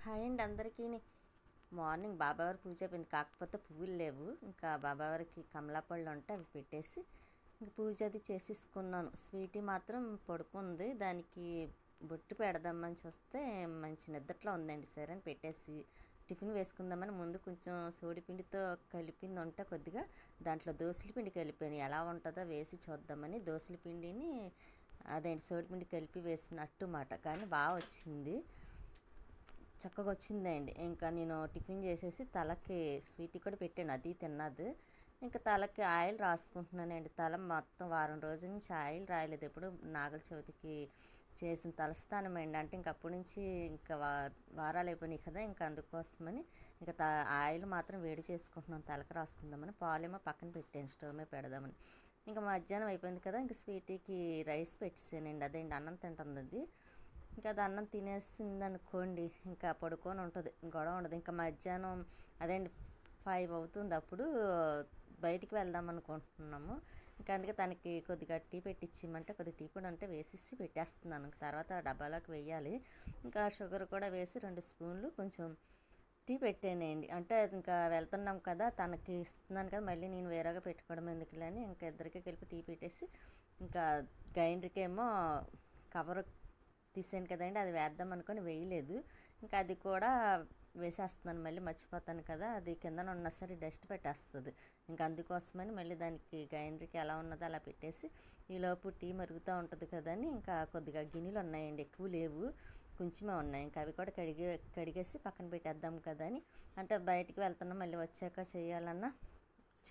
Hi అండి అందరికీని. Morning బాబావారి పూజ అయిపోయింది. కాకపోతే పువ్వులు లేవు. ఇంకా బాబావారికి కమలా పళ్ళు ఉంటే అవి పెట్టేసి ఇంక పూజ అది చేసేసుకున్నాను. స్వీటీ మాత్రం పడుకుంది. దానికి బొట్టు పెడదామని చూస్తే మంచి నిద్రలో ఉందండి. సరే అని పెట్టేసి టిఫిన్ వేసుకుందామని ముందు కొంచెం సోడిపిండితో కలిపింది ఉంటే కొద్దిగా దాంట్లో దోసల పిండి కలిపాను. ఎలా ఉంటుందో వేసి చూద్దామని దోసల పిండిని అదేంటి సోడిపిండి కలిపి వేసినట్టు మాట. కానీ బాగా వచ్చింది, చక్కగా వచ్చిందండి. ఇంకా నేను టిఫిన్ చేసేసి తలకి స్వీట్ కూడా పెట్టాను, అది తిన్నది. ఇంకా తలకి ఆయిల్ రాసుకుంటున్నానండి. తల మొత్తం వారం రోజుల నుంచి ఆయిల్ రాయలేదు. ఎప్పుడు నాగల చవితికి చేసిన తలస్నానం అండి. అంటే ఇంక అప్పటి నుంచి ఇంకా వారాలు అయిపోయినాయి కదా, ఇంకా అందుకోసమని ఇంకా ఆయిల్ మాత్రం వేడి చేసుకుంటున్నాను, తలకి రాసుకుందామని. పాలేమో పక్కన పెట్టాను, స్టవ్ మీద పెడదామని. ఇంకా మధ్యాహ్నం అయిపోయింది కదా, ఇంకా స్వీటీకి రైస్ పెట్టేసానండి. అదేంటి అన్నం తింటుంది అది. ఇంకా అది అన్నం తినేసింది అనుకోండి, ఇంకా పడుకొని ఉంటుంది, గొడవ ఉండదు. ఇంకా మధ్యాహ్నం అదేంటి 5 అవుతుంది, అప్పుడు బయటికి వెళ్దాం అనుకుంటున్నాము. ఇంకా అందుకే తనకి కొద్దిగా టీ పెట్టించిమంటే కొద్దిగా టీ పొడి అంటే వేసేసి పెట్టేస్తున్నాను. తర్వాత డబ్బాలోకి వేయాలి. ఇంకా షుగర్ కూడా వేసి 2 స్పూన్లు కొంచెం టీ పెట్టానండి. అంటే ఇంకా వెళ్తున్నాం కదా, తనకి ఇస్తున్నాను కదా, మళ్ళీ నేను వేరేగా పెట్టుకోవడం ఎందుకులే అని ఇంకా ఇద్దరికి కలిపి టీ పెట్టేసి ఇంకా గ్రైండర్కి ఏమో కవర్ తీసాను కదండి, అది వేద్దాం అనుకొని వేయలేదు. ఇంకా అది కూడా వేసేస్తున్నాను, మళ్ళీ మర్చిపోతాను కదా, అది కిందన ఉన్నా సరే డస్ట్ పెట్టేస్తుంది. ఇంకా అందుకోసమని మళ్ళీ దానికి గ్రైండర్కి ఎలా ఉన్నదో అలా పెట్టేసి ఈలోపు టీ మరుగుతూ ఉంటుంది కదా అని ఇంకా కొద్దిగా గిన్నెలు ఉన్నాయండి, ఎక్కువ లేవు, కొంచెమే ఉన్నాయి. ఇంకా అవి కూడా కడిగేసి పక్కన పెట్టేద్దాం కదా అని. అంటే బయటికి వెళ్తున్నాం, మళ్ళీ వచ్చాక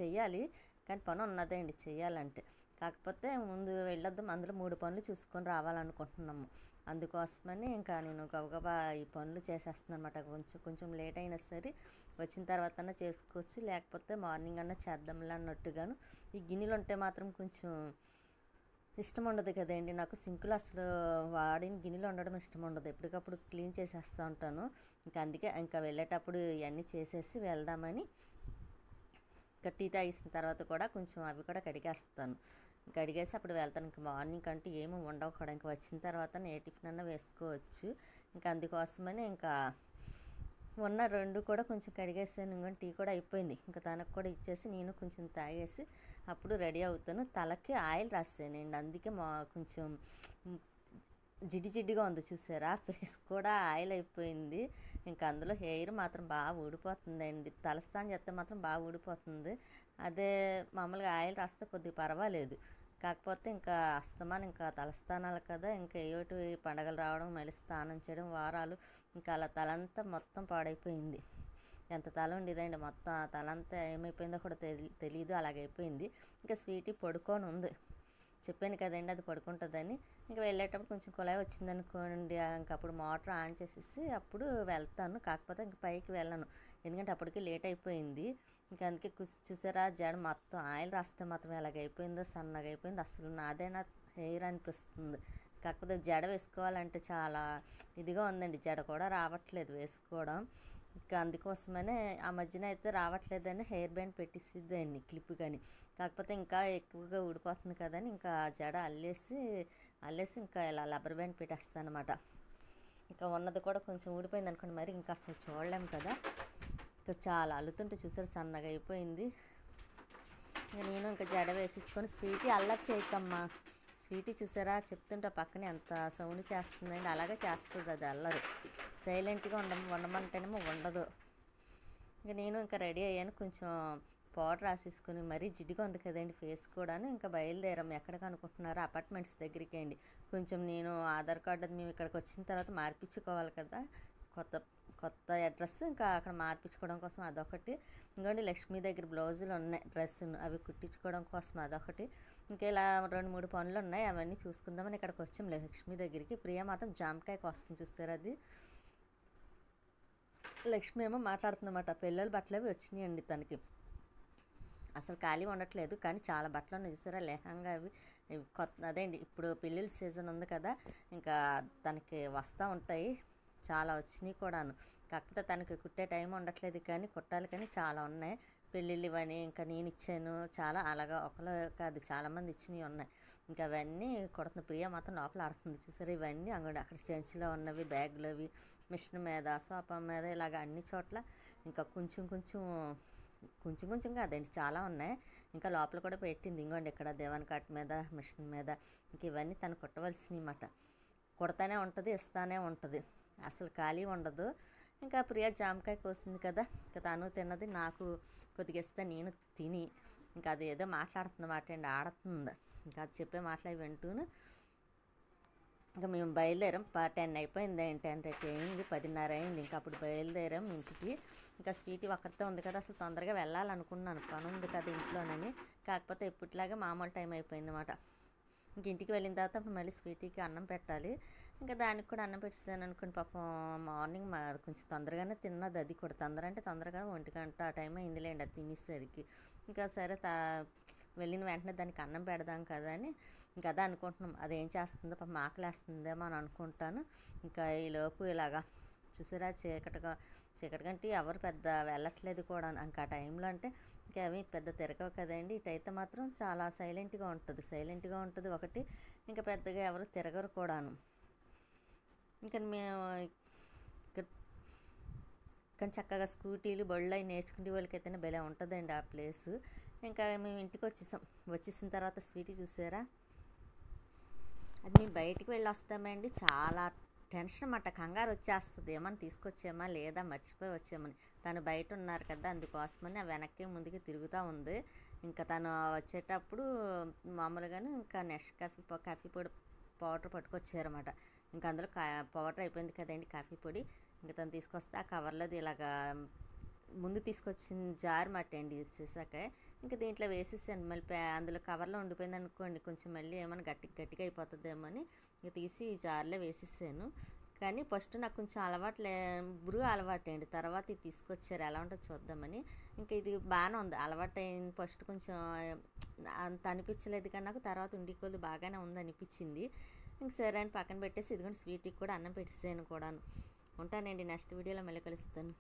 చెయ్యాలి, కానీ పని ఉన్నదండి చెయ్యాలంటే. కాకపోతే ముందు వెళ్ళొద్దాం, అందులో 3 పనులు చూసుకొని రావాలనుకుంటున్నాము. అందుకోసమని ఇంకా నేను గబగబా ఈ పనులు చేసేస్తున్నాను అనమాట. కొంచెం లేట్ అయినా సరే వచ్చిన తర్వాత చేసుకోవచ్చు, లేకపోతే మార్నింగ్ అన్నా చేద్దాంలే అన్నట్టుగాను. ఈ గిన్నెలు ఉంటే మాత్రం కొంచెం ఇష్టం ఉండదు కదండి నాకు. సింకులు అసలు వాడిన గిన్నెలు ఉండడం ఇష్టం ఉండదు, ఎప్పటికప్పుడు క్లీన్ చేసేస్తూ ఉంటాను. ఇంకా అందుకే ఇంకా వెళ్ళేటప్పుడు ఇవన్నీ చేసేసి వెళ్దామని ఇంకా టీ తాగేసిన తర్వాత కూడా కొంచెం అవి కూడా కడిగేస్తాను. కడిగేసి అప్పుడు వెళ్తాను. ఇంకా మార్నింగ్ అంటే ఏమీ ఉండవు కూడా, ఇంకా వచ్చిన తర్వాత ఏ టిఫిన్ అన్నా వేసుకోవచ్చు. ఇంకా అందుకోసమని ఇంకా ఉన్న 2 కూడా కొంచెం కడిగేసాను. ఇంకొని టీ కూడా అయిపోయింది, ఇంకా తనకు కూడా ఇచ్చేసి నేను కొంచెం తాగేసి అప్పుడు రెడీ అవుతాను. తలకి ఆయిల్ రాసానండి, అందుకే కొంచెం జిడ్డుగా ఉంది చూసారా, ఫేస్ కూడా ఆయిల్ అయిపోయింది. ఇంకా అందులో హెయిర్ మాత్రం బాగా ఊడిపోతుందండి, తలస్నానం చేస్తే మాత్రం బాగా ఊడిపోతుంది. అదే మామూలుగా ఆయిల్ రాస్తే కొద్దిగా పర్వాలేదు. కాకపోతే ఇంకా అస్తమానం ఇంకా తలస్నానాలు కదా, ఇంకా ఏయోటి పండగలు రావడం, మళ్ళీ స్నానం చేయడం, వారాలు, ఇంకా అలా తలంతా మొత్తం పాడైపోయింది. ఎంత తల ఉండేదండి, మొత్తం ఆ తలంతా ఏమైపోయిందో కూడా తెలియదు, అలాగైపోయింది. ఇంకా స్వీటీ పడుకొని ఉంది, చెప్పాను కదండి అది పడుకుంటుందని. ఇంకా వెళ్ళేటప్పుడు కొంచెం కుళాయి వచ్చిందనుకోండి, ఇంక అప్పుడు మోటార్ ఆన్ చేసేసి అప్పుడు వెళ్తాను. కాకపోతే ఇంక పైకి వెళ్ళను, ఎందుకంటే అప్పటికి లేట్ అయిపోయింది. ఇంకా అందుకే చూసారా జడ మొత్తం ఆయిల్ రాస్తే మాత్రం ఎలాగైపోయిందో, సన్నగా అయిపోయింది. అసలు నాదేనా హెయిర్ అనిపిస్తుంది. కాకపోతే జడ వేసుకోవాలంటే చాలా ఇదిగా ఉందండి, జడ కూడా రావట్లేదు వేసుకోవడం. ఇంకా అందుకోసమనే ఆ మధ్యన అయితే రావట్లేదని హెయిర్ బ్యాండ్ పెట్టిసిద్దాన్ని, క్లిప్ కానీ. కాకపోతే ఇంకా ఎక్కువగా ఊడిపోతుంది కదని ఇంకా జడ అల్లేసి ఇంకా ఇలా రబ్బర్ బ్యాండ్ పెట్టేస్తాను అనమాట. ఇంకా ఉన్నది కూడా కొంచెం ఊడిపోయింది అనుకోండి, మరి ఇంకా అసలు చూడలేము కదా. ఇంకా చాలా అల్లుతుంటే చూసారు సన్నగా అయిపోయింది. నేను ఇంకా జడ వేసేసుకొని స్వీటీ అల్లరి చేయకమ్మా, స్వీటీ చూసారా చెప్తుంటే పక్కనే ఎంత సౌండ్ చేస్తుందండి, అలాగే చేస్తుంది అది అల్లరి. సైలెంట్గా ఉండమంటేనేమో ఉండదు. ఇంకా నేను ఇంకా రెడీ అయ్యాను, కొంచెం పౌడర్ రాసేసుకుని, మరీ జిడ్డుగా ఉంది కదండి ఫేస్ కూడాను. ఇంకా బయలుదేరాము. ఎక్కడికి అనుకుంటున్నారో, అపార్ట్మెంట్స్ దగ్గరికి అండి. కొంచెం నేను ఆధార్ కార్డు అది మేము ఇక్కడికి వచ్చిన తర్వాత మార్పించుకోవాలి కదా, కొత్త అడ్రస్, ఇంకా అక్కడ మార్పించుకోవడం కోసం అదొకటి. ఇంకోండి లక్ష్మీ దగ్గర బ్లౌజులు ఉన్నాయి, డ్రెస్సును అవి కుట్టించుకోవడం కోసం అదొకటి. ఇంకా ఇలా 2-3 పనులు ఉన్నాయి, అవన్నీ చూసుకుందామని ఇక్కడికి వచ్చాం లక్ష్మీ దగ్గరికి. ప్రియ మాత్రం జామకాయకు వస్తుంది చూసారు, అది లక్ష్మి ఏమో మాట్లాడుతుందన్నమాట. పిల్లల బట్టలు అవి వచ్చినాయండి తనకి, అసలు ఖాళీ ఉండట్లేదు. కానీ చాలా బట్టలు ఉన్నాయి చూసారా, లెహంగా అవి అదేండి ఇప్పుడు పెళ్ళిళ్ళ సీజన్ ఉంది కదా, ఇంకా తనకి వస్తూ ఉంటాయి, చాలా వచ్చినాయి కూడాను. కాకపోతే తనకి కుట్టే టైం ఉండట్లేదు, కానీ కుట్టాలి, కానీ చాలా ఉన్నాయి పెళ్ళిళ్ళు ఇవన్నీ. ఇంకా నేను ఇచ్చాను చాలా, అలాగా ఒకరు కాదు చాలామంది ఇచ్చినవి ఉన్నాయి. ఇంకా అవన్నీ కుడుతుంది. ప్రియ మాత్రం లోపల ఆడుతుంది చూసారు, ఇవన్నీ అక్కడ సంచిలో ఉన్నవి, బ్యాగులు అవి మిషన్ మీద, సోఫా మీద ఇలాగ అన్ని చోట్ల ఇంకా కొంచెం కొంచెం కొంచెం కొంచెం కాదండి, చాలా ఉన్నాయి. ఇంకా లోపల కూడా పెట్టింది, ఇంకోండి ఇక్కడ దేవన్ కట్ మీద, మిషన్ మీద. ఇంక ఇవన్నీ తను కుట్టవలసినవి అన్నమాట. కుడతానే ఉంటుంది, ఇస్తానే ఉంటుంది, అసలు ఖాళీ ఉండదు. ఇంకా ప్రియ జామకాయ కోసింది కదా, ఇంకా తను తిన్నది, నాకు కొద్దిగా ఇస్తే నేను తిని, ఇంకా అది ఏదో మాట్లాడుతున్నమాట అండి, ఆడుతుంది. ఇంకా అది చెప్పే మాటలు వింటూను ఇంకా మేము బయలుదేరాం. 10 అయిపోయింది, 10:30 అయింది, 10:30 అయింది. ఇంకా అప్పుడు బయలుదేరాం ఇంటికి. ఇంకా స్వీటీ ఒక్కరితో ఉంది కదా, అసలు తొందరగా వెళ్ళాలనుకున్నాను, పని ఉంది కదా ఇంట్లోనని. కాకపోతే ఎప్పటిలాగే మామూలు టైం అయిపోయింది అన్నమాట. ఇంక ఇంటికి వెళ్ళిన తర్వాత అప్పుడు మళ్ళీ స్వీటీకి అన్నం పెట్టాలి. ఇంకా దానికి కూడా అన్నం పెట్టేసాను అనుకోండి. పాపం మార్నింగ్ కొంచెం తొందరగానే తిన్నది, అది కూడా తొందర అంటే తొందరగా 1 గంట ఆ టైం అయిందిలేండి అది తినేసరికి. ఇంకా సరే వెళ్ళిన వెంటనే దానికి అన్నం పెడదాం కదా అని ఇంకా అదే అనుకుంటున్నాం. అదేం చేస్తుందో పాపం ఆకలేస్తుందేమో అని అనుకుంటాను. ఇంకా ఈలోపు ఇలాగా చూసారా, చీకటికంటే ఎవరు పెద్ద వెళ్ళట్లేదు కూడా. ఇంకా ఆ టైంలో అంటే ఇంకా అవి పెద్ద తిరగవు కదండి. ఇటైతే మాత్రం చాలా సైలెంట్గా ఉంటుంది ఒకటి, ఇంకా పెద్దగా ఎవరు తిరగరు కూడాను. ఇంకా మేము ఇక్కడ కానీ చక్కగా స్కూటీలు బళ్ళు అవి నేర్చుకునే వాళ్ళకైతేనే భలే ఉంటుందండి ఆ ప్లేసు. ఇంకా మేము ఇంటికి వచ్చేసిన తర్వాత స్వీటీ చూసారా, అది మేము బయటికి వెళ్ళి వస్తామండి, చాలా టెన్షన్ అన్నమాట, కంగారు వచ్చేస్తుంది, ఏమన్నా తీసుకొచ్చామా లేదా మర్చిపోయి వచ్చామని. తను బయట ఉన్నారు కదా, అందుకోసమని వెనక్కి ముందుకి తిరుగుతూ ఉంది. ఇంకా తను వచ్చేటప్పుడు మామూలుగానే ఇంకా నెక్స్ట్ కాఫీ పొడి పౌడర్ పట్టుకొచ్చారన్నమాట. ఇంకా అందులో పౌడర్ అయిపోయింది కదండి కాఫీ పొడి. ఇంకా తను తీసుకొస్తే ఆ కవర్లోది ఇలాగా ముందు తీసుకొచ్చిన జార్ మట్టండి చేసాక ఇంకా దీంట్లో వేసేసాను. మళ్ళీ అందులో కవర్లో ఉండిపోయింది అనుకోండి, కొంచెం మళ్ళీ ఏమైనా గట్టిగా అయిపోతుందేమో అని ఇంకా తీసి ఈ జార్లో వేసేసాను. కానీ ఫస్ట్ నాకు కొంచెం అలవాటు అండి, తర్వాత ఇది తీసుకొచ్చారు ఎలా ఉంటుందో చూద్దామని. ఇంకా ఇది బాగానే ఉంది, అలవాటు అయింది. ఫస్ట్ కొంచెం అంత అనిపించలేదు, కానీ నాకు తర్వాత ఉండికోలు బాగానే ఉంది అనిపించింది. ఇంక సరే అని పక్కన పెట్టేసి ఇదిగోండి స్వీట్కి కూడా అన్నం పెట్టేసాను కూడాను. ఉంటానండి, నెక్స్ట్ వీడియోలో మళ్ళీ కలుస్తాను.